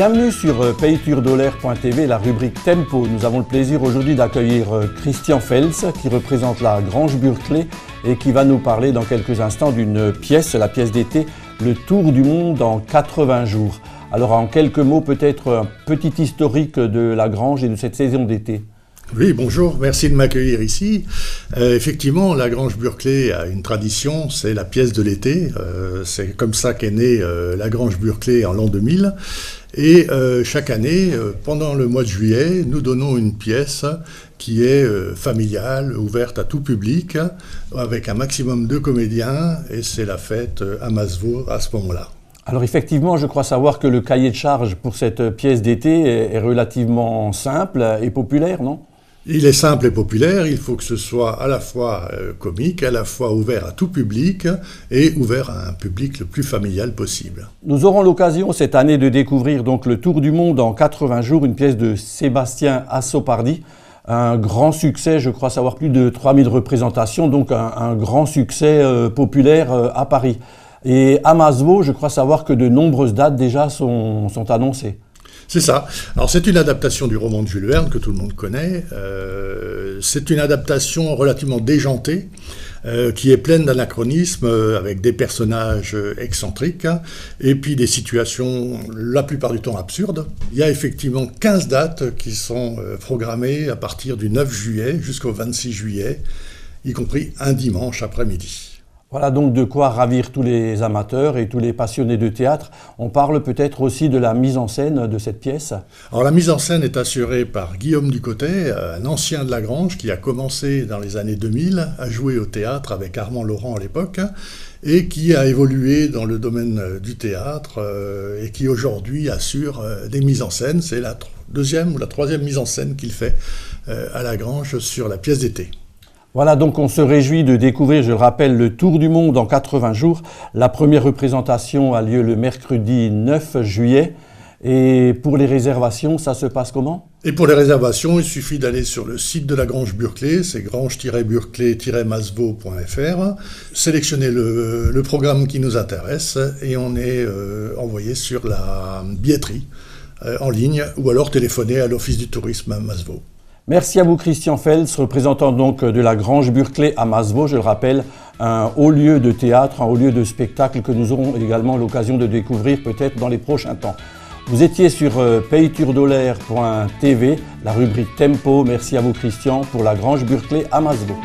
Bienvenue sur payturdolaire.tv, la rubrique Tempo. Nous avons le plaisir aujourd'hui d'accueillir Christian Fels qui représente la Grange Burklee et qui va nous parler dans quelques instants d'une pièce, la pièce d'été, le Tour du monde en 80 jours. Alors en quelques mots, peut-être un petit historique de la Grange et de cette saison d'été. Oui, bonjour, merci de m'accueillir ici. Effectivement, la Grange Burklee a une tradition, c'est la pièce de l'été. C'est comme ça qu'est née la Grange Burklee en l'an 2000. Et chaque année, pendant le mois de juillet, nous donnons une pièce qui est familiale, ouverte à tout public, avec un maximum de comédiens, et c'est la fête à Masevaux à ce moment-là. Alors effectivement, je crois savoir que le cahier de charge pour cette pièce d'été est relativement simple et populaire, non ? Il est simple et populaire, il faut que ce soit à la fois comique, à la fois ouvert à tout public et ouvert à un public le plus familial possible. Nous aurons l'occasion cette année de découvrir donc le Tour du monde en 80 jours, une pièce de Sébastien Azzopardi. Un grand succès, je crois savoir plus de 3000 représentations, donc un grand succès populaire à Paris. Et à Masevaux, je crois savoir que de nombreuses dates déjà sont annoncées. C'est ça. Alors c'est une adaptation du roman de Jules Verne que tout le monde connaît. C'est une adaptation relativement déjantée, qui est pleine d'anachronismes, avec des personnages excentriques, et puis des situations la plupart du temps absurdes. Il y a effectivement 15 dates qui sont programmées à partir du 9 juillet jusqu'au 26 juillet, y compris un dimanche après-midi. Voilà donc de quoi ravir tous les amateurs et tous les passionnés de théâtre. On parle peut-être aussi de la mise en scène de cette pièce. Alors la mise en scène est assurée par Guillaume Ducotet, un ancien de la Grange qui a commencé dans les années 2000 à jouer au théâtre avec Armand Laurent à l'époque et qui a évolué dans le domaine du théâtre et qui aujourd'hui assure des mises en scène. C'est la deuxième ou la troisième mise en scène qu'il fait à la Grange sur la pièce d'été. Voilà, donc on se réjouit de découvrir, je le rappelle, le Tour du monde en 80 jours. La première représentation a lieu le mercredi 9 juillet. Et pour les réservations, ça se passe comment ? Et pour les réservations, il suffit d'aller sur le site de la Grange Burklee, c'est grange-burklee-masevaux.fr, sélectionner le programme qui nous intéresse et on est envoyé sur la billetterie en ligne ou alors téléphoner à l'Office du tourisme à Masevaux. Merci à vous Christian Fels, représentant donc de la Grange Burklee à Masevaux, je le rappelle, un haut lieu de théâtre, un haut lieu de spectacle que nous aurons également l'occasion de découvrir peut-être dans les prochains temps. Vous étiez sur payturdolaire.tv, la rubrique Tempo. Merci à vous Christian pour la Grange Burklee à Masevaux.